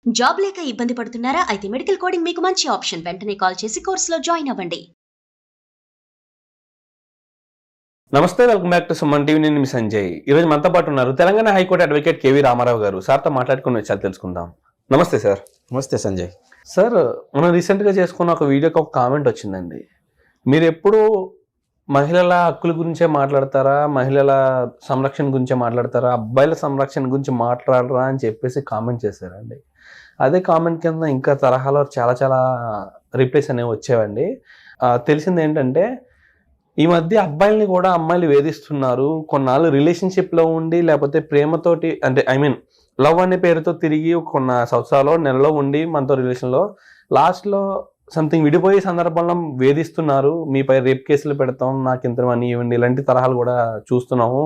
Job లేక ఇబ్బంది పడుతున్నారా? అయితే మెడికల్ కోడింగ్ మీకు మంచి ఆప్షన్. వెంటనే కాల్ చేసి కోర్సులో జాయిన్ అవ్వండి. నమస్తే, welcome back to Suman TV. నేను మీ సంజయ్. ఈరోజు మనతో పాటు ఉన్నారు Telangana high court advocate K V Rama Rao garu. సార్తో మాట్లాడుకుని విషయాలు తెలుసుకుందాం. నమస్తే సార్. నమస్తే సంజయ్. సార్, మనం రీసెంట్గా చేసుకున్న ఒక వీడియోకి ఒక కామెంట్ వచ్చిందండి. మీరు ఎప్పుడు మహిళల హక్కుల గురించే మాట్లాడతారా, మహిళల సంరక్షణ గురించే మాట్లాడతారా, అబ్బాయిల సంరక్షణ గురించి మాట్లాడరా అని చెప్పేసి కామెంట్ చేశారండి. అదే కామెంట్ కింద ఇంకా తరహాలో చాలా రిప్లైస్ అనేవి వచ్చేవండి. తెలిసింది ఏంటంటే, ఈ మధ్య అబ్బాయిల్ని కూడా అమ్మాయిలు వేధిస్తున్నారు. కొన్నాళ్ళు రిలేషన్షిప్లో ఉండి, లేకపోతే ప్రేమతోటి, అంటే లవ్ అనే పేరుతో తిరిగి కొన్న సంవత్సరాలు నెలలో ఉండి మనతో రిలేషన్లో లాస్ట్లో సంథింగ్ విడిపోయే సందర్భంలో వేధిస్తున్నారు. మీపై రేప్ కేసులు పెడతాం, నాకు ఇంత మనీ ఇవ్వండి, ఇలాంటి తరహాలు కూడా చూస్తున్నాము.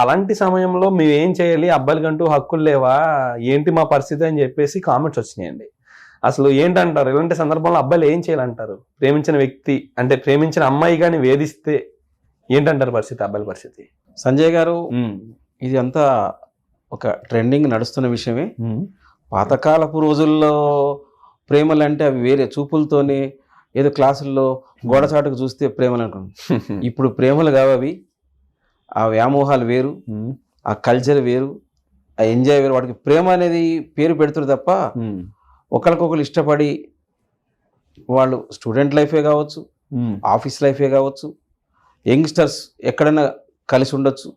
అలాంటి సమయంలో మేము ఏం చేయాలి, అబ్బాయిలకంటూ హక్కులు లేవా, ఏంటి మా పరిస్థితి అని చెప్పేసి కామెంట్స్ వచ్చినాయండి. అసలు ఏంటంటారు, ఇలాంటి సందర్భంలో అబ్బాయిలు ఏం చేయాలంటారు? ప్రేమించిన వ్యక్తి, అంటే ప్రేమించిన అమ్మాయి కానీ వేధిస్తే ఏంటంటారు పరిస్థితి, అబ్బాయిల పరిస్థితి? సంజయ్ గారు, ఇది అంతా ఒక ట్రెండింగ్ నడుస్తున్న విషయమే. పాతకాలపు రోజుల్లో ప్రేమలు అంటే అవి వేరే చూపులతోనే, ఏదో క్లాసుల్లో గోడచాటుకు చూస్తే ప్రేమలు అనుకున్నాం. ఇప్పుడు ప్రేమలు కావవి. ఆ వ్యామోహాలు వేరు, ఆ కల్చర్ వేరు, ఆ ఎంజాయ్ వేరు. వాటికి ప్రేమ అనేది పేరు పెడుతున్నారు తప్ప ఒకరికొకరు ఇష్టపడి వాళ్ళు స్టూడెంట్ లైఫే కావచ్చు, ఆఫీస్ లైఫే కావచ్చు, యంగ్స్టర్స్ ఎక్కడైనా కలిసి ఉండొచ్చు.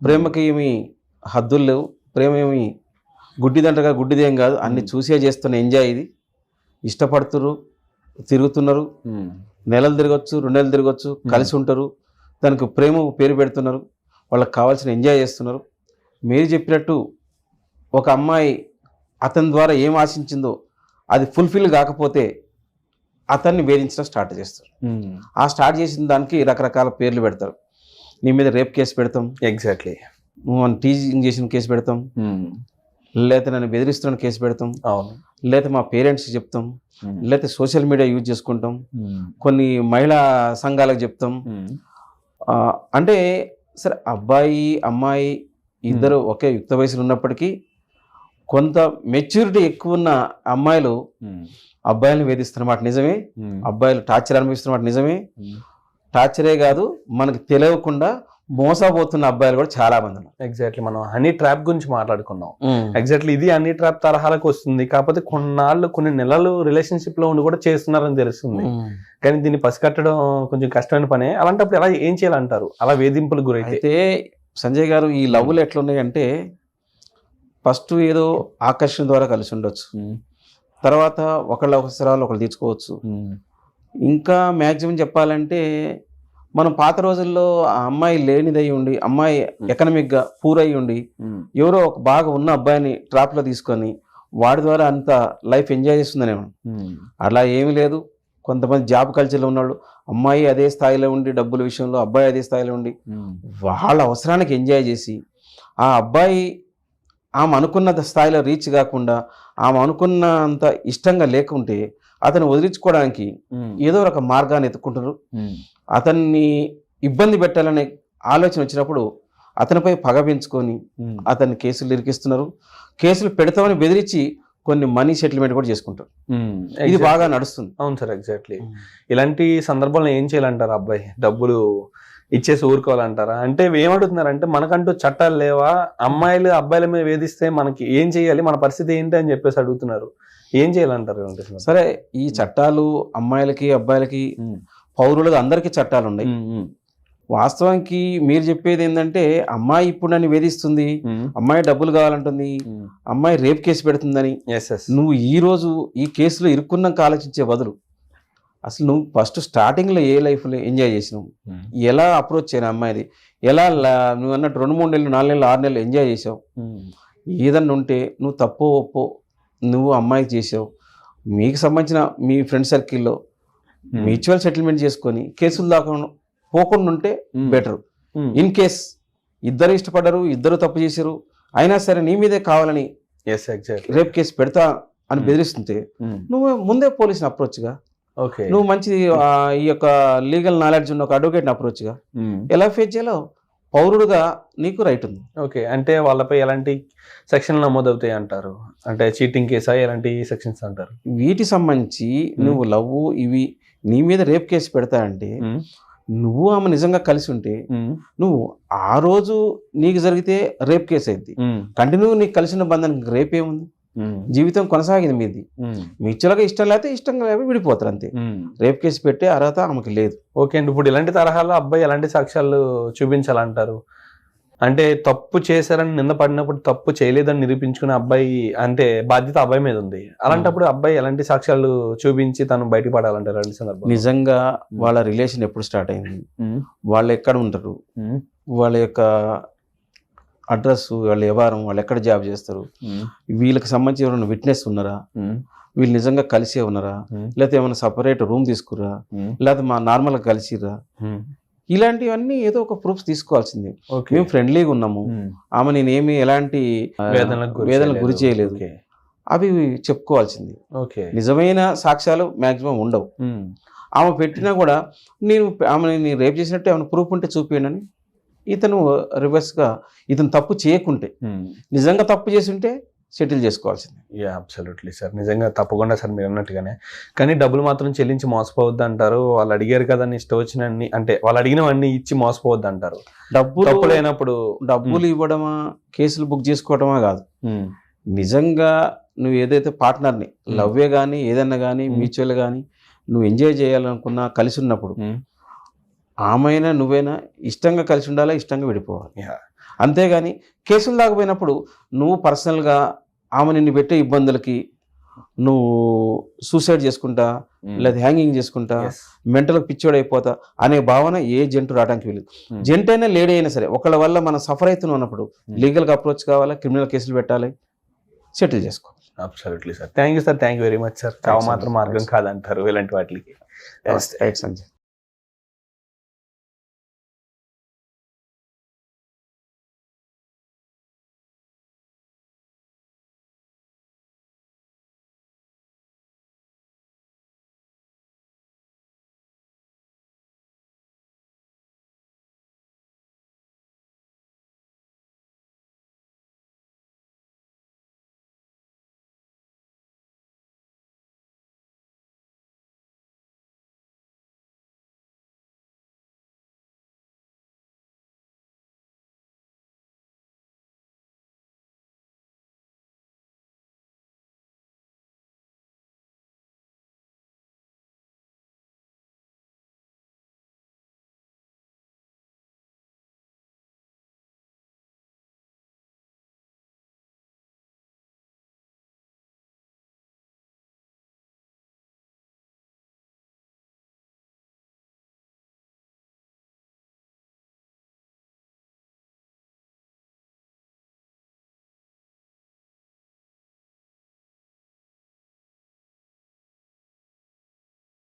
ప్రేమకి ఏమి హద్దులు లేవు. ప్రేమ ఏమి గుడ్డిదంటగా గుడ్డిదేం కాదు. అన్ని చూసే చేస్తున్న ఎంజాయ్ ఇది. ఇష్టపడుతున్నారు, తిరుగుతున్నారు, నెలలు తిరగచ్చు, 2 నెలలు తిరగచ్చు, కలిసి ఉంటారు. దానికి ప్రేమ పేరు పెడుతున్నారు, వాళ్ళకి కావాల్సిన ఎంజాయ్ చేస్తున్నారు. మీరు చెప్పినట్టు ఒక అమ్మాయి అతని ద్వారా ఏం ఆశించిందో అది ఫుల్ఫిల్ కాకపోతే అతన్ని వేధించడం స్టార్ట్ చేస్తారు. ఆ స్టార్ట్ చేసిన దానికి రకరకాల పేర్లు పెడతారు. నీ మీద రేప్ కేసు పెడతాం, ఎగ్జాక్ట్లీ, నువ్వు టీజింగ్ చేసిన కేసు పెడతాం, లేకపోతే నన్ను బెదిరిస్తున్న కేసు పెడతాం, లేకపోతే మా పేరెంట్స్ చెప్తాం, లేకపోతే సోషల్ మీడియా యూజ్ చేసుకుంటాం, కొన్ని మహిళా సంఘాలకు చెప్తాం. అంటే సరే, అబ్బాయి అమ్మాయి ఇద్దరు ఒకే యుక్త వయసులో ఉన్నప్పటికీ కొంత మెచ్యూరిటీ ఎక్కువ ఉన్న అమ్మాయిలు అబ్బాయిలను వేధిస్తున్నమాట నిజమే. అబ్బాయిలు టార్చర్ అనుభవిస్తున్నమాట నిజమే. టార్చరే కాదు, మనకు తెలియకుండా మోసపోతున్న అబ్బాయిలు కూడా చాలా మంది ఉన్నారు. ఎగ్జాక్ట్లీ, మనం హనీ ట్రాప్ గురించి మాట్లాడుకున్నాం. ఎగ్జాక్ట్లీ, ఇది హనీ ట్రాప్ తరహాలకు వస్తుంది. కాకపోతే కొన్ని నెలలు రిలేషన్షిప్ లో ఉండి కూడా చేస్తున్నారని తెలుస్తుంది. కానీ దీన్ని పసిగట్టడం కొంచెం కష్టమైన పనే. అలాంటప్పుడు ఎలా ఏం చేయాలంటారు అలా వేధింపులకు గురైతే? అయితే సంజయ్ గారు, ఈ లవ్లు ఎట్లున్నాయంటే, ఫస్ట్ ఏదో ఆకర్షణ ద్వారా కలిసి ఉండొచ్చు, తర్వాత ఒకళ్ళ అవసరాలు ఒకళ్ళు తీర్చుకోవచ్చు. ఇంకా మ్యాక్సిమం చెప్పాలంటే, మనం పాత రోజుల్లో ఆ అమ్మాయి లేనిదై ఉండి, అమ్మాయి ఎకనామిక్గా పూర్ అయి ఉండి, ఎవరో ఒక బాగా ఉన్న అబ్బాయిని ట్రాప్లో తీసుకొని వాడి ద్వారా అంత లైఫ్ ఎంజాయ్ చేస్తుందనేమో. అలా ఏమీ లేదు. కొంతమంది జాబ్ కల్చర్లో ఉన్నవాళ్ళు, అమ్మాయి అదే స్థాయిలో ఉండి డబ్బుల విషయంలో, అబ్బాయి అదే స్థాయిలో ఉండి వాళ్ళ అవసరానికి ఎంజాయ్ చేసి, ఆ అబ్బాయి ఆమె అనుకున్న స్థాయిలో రీచ్ కాకుండా, ఆమె అనుకున్నంత ఇష్టంగా లేకుంటే అతను వదిలించుకోవడానికి ఏదో ఒక మార్గాన్ని ఎత్తుకుంటారు. అతన్ని ఇబ్బంది పెట్టాలనే ఆలోచన వచ్చినప్పుడు అతనిపై పగ పెంచుకొని అతన్ని కేసులు ఇరికిస్తున్నారు. కేసులు పెడతామని బెదిరించి కొన్ని మనీ సెటిల్మెంట్ కూడా చేసుకుంటారు. ఇది బాగా నడుస్తుంది. అవును సార్, ఎగ్జాక్ట్లీ. ఇలాంటి సందర్భంలో ఏం చేయాలంటారు? అబ్బాయి డబ్బులు ఇచ్చేసి ఊరుకోవాలంటారా? అంటే ఏమడుగుతున్నారంటే, మనకంటూ చట్టాలు లేవా, అమ్మాయిలు అబ్బాయిల మీద వేధిస్తే మనకి ఏం చేయాలి, మన పరిస్థితి ఏంటి అని చెప్పేసి అడుగుతున్నారు. ఏం చేయాలంటారు? సరే, ఈ చట్టాలు అమ్మాయిలకి అబ్బాయిలకి పౌరులుగా అందరికీ చట్టాలు ఉన్నాయి. వాస్తవానికి మీరు చెప్పేది ఏంటంటే, అమ్మాయి ఇప్పుడు నన్ను వేధిస్తుంది, అమ్మాయి డబ్బులు కావాలంటుంది, అమ్మాయి రేప్ కేసు పెడుతుందని నువ్వు ఈ రోజు ఈ కేసులో ఇరుక్కున్నాక ఆలోచించే బదులు, అసలు నువ్వు ఫస్ట్ స్టార్టింగ్లో ఏ లైఫ్లో ఎంజాయ్ చేసినావు, ఎలా అప్రోచ్ అయినా అమ్మాయిది, ఎలా నువ్వు అన్నట్టు 2-3 నెలలు 4 నెలలు 6 నెలలు ఎంజాయ్ చేసావు, ఏదన్నా ఉంటే నువ్వు తప్పో ఒప్పో నువ్వు అమ్మాయికి చేసావు, మీకు సంబంధించిన మీ ఫ్రెండ్ సర్కిల్లో మ్యూచువల్ సెటిల్మెంట్ చేసుకొని కేసులు దాకా పోకుండా ఉంటే బెటర్. ఇన్ కేస్ ఇద్దరు ఇష్టపడ్డారు, ఇద్దరు తప్పు చేశారు, అయినా సరే నీ మీదే కావాలని రేప్ కేసు పెడతా అని బెదిరిస్తుంటే నువ్వు ముందే పోలీసుని అప్రోచ్గా, నువ్వు మంచి ఈ యొక్క లీగల్ నాలెడ్జ్ ఉన్న ఒక అడ్వకేట్ని అప్రోచ్గా ఎలా ఫేస్ చేయాలో పౌరుడుగా నీకు రైట్ ఉంది. ఓకే, అంటే వాళ్ళపై ఎలాంటి సెక్షన్లు నమోదవుతాయి అంటారు? అంటే చీటింగ్ కేసా, ఎలాంటి సెక్షన్స్ అంటారు? వీటి సంబంధించి నువ్వు లవ్ ఇవి నీ మీద రేప్ కేసు పెడతా అంటే నువ్వు ఆమె నిజంగా కలిసి ఉంటే నువ్వు ఆ రోజు నీకు జరిగితే రేప్ కేసు అయింది, కంటిన్యూ నీకు కలిసిన బంధానికి రేప్ ఏముంది, జీవితం కొనసాగింది మీది. మ్యూచువల్గా ఇష్టం లేకపోతే ఇష్టంగా లేకపోతే విడిపోతారు అంతే. రేప్ కేసు పెట్టే అర్హత ఆమెకి లేదు. ఓకే అండి, ఇప్పుడు ఇలాంటి తరహాలో అబ్బాయి ఎలాంటి సాక్ష్యాలు చూపించాలంటారు? అంటే తప్పు చేశారని నింద పడినప్పుడు తప్పు చేయలేదని నిరూపించుకునే అబ్బాయి అంటే బాధ్యత అబ్బాయి మీద ఉంది. అలాంటప్పుడు అబ్బాయి ఎలాంటి సాక్ష్యాలు చూపించి తను బయటపడాలంటారు? రెండు సందర్భాలు నిజంగా వాళ్ళ రిలేషన్ ఎప్పుడు స్టార్ట్ అయింది, వాళ్ళు ఎక్కడ ఉంటారు, వాళ్ళ యొక్క అడ్రస్, వాళ్ళ వ్యవహారం, వాళ్ళు ఎక్కడ జాబ్ చేస్తారు, వీళ్ళకి సంబంధించి ఎవరైనా విట్నెస్ ఉన్నారా, వీళ్ళు నిజంగా కలిసే ఉన్నారా, లేకపోతే ఏమైనా సపరేట్ రూమ్ తీసుకురా, లేకపోతే మా నార్మల్గా కలిసిరా, ఇలాంటివన్నీ ఏదో ఒక ప్రూఫ్స్ తీసుకోవాల్సింది. మేము ఫ్రెండ్లీగా ఉన్నాము, ఆమె నేనేమి ఎలాంటి వేదనలకు గురి చేయలేదు, అవి చెప్పుకోవాల్సింది. నిజమైన సాక్ష్యాలు మాక్సిమం ఉండవు. ఆమె పెట్టినా కూడా ఆమె రేప్ చేసినట్టు ఏమైనా ప్రూఫ్ ఉంటే చూపించండి అని ఇతను రివర్స్గా ఇతను తప్పు చేయకుంటే, నిజంగా తప్పు చేసి ఉంటే సెటిల్ చేసుకోవాల్సింది. యా, అబ్సల్యూట్లీ సార్, నిజంగా తప్పకుండా సార్ మీరు అన్నట్టుగానే. కానీ డబ్బులు మాత్రం చెల్లించి మోసపోవద్దు అంటారు. వాళ్ళు అడిగారు కదా ఇష్టం వచ్చినన్ని, అంటే వాళ్ళు అడిగినవన్నీ ఇచ్చి మోసపోవద్దు అంటారు. డబ్బులు లేనప్పుడు డబ్బులు ఇవ్వడమా, కేసులు బుక్ చేసుకోవడమా కాదు. నిజంగా నువ్వు ఏదైతే పార్ట్నర్ని లవ్వే కానీ ఏదన్నా కానీ మ్యూచువల్ కానీ నువ్వు ఎంజాయ్ చేయాలనుకున్నా కలిసి ఉన్నప్పుడు ఆమెనా నువ్వైనా ఇష్టంగా కలిసి ఉండాలా, ఇష్టంగా విడిపోవాలి. అంతేగాని కేసులు దాకపోయినప్పుడు నువ్వు పర్సనల్గా ఆమె నిన్ను పెట్టే ఇబ్బందులకి నువ్వు సూసైడ్ చేసుకుంటా, లేదా హ్యాంగింగ్ చేసుకుంటా, మెంటల్కి పిచ్చోడైపోతా అనే భావన ఏ జంటు రావడానికి వీలు. జంట్ అయినా లేడీ అయినా సరే ఒకళ్ళ వల్ల మనం సఫర్ అవుతున్నాం అన్నప్పుడు లీగల్గా అప్రోచ్ కావాలా, క్రిమినల్ కేసులు పెట్టాలి, సెటిల్ చేసుకోవాలి. Absolutely sir, thank you sir, thank you very much sir. చావు మాత్రం మార్గం కాదంటారు ఇలాంటి వాటికి. రైట్ సంజయ్.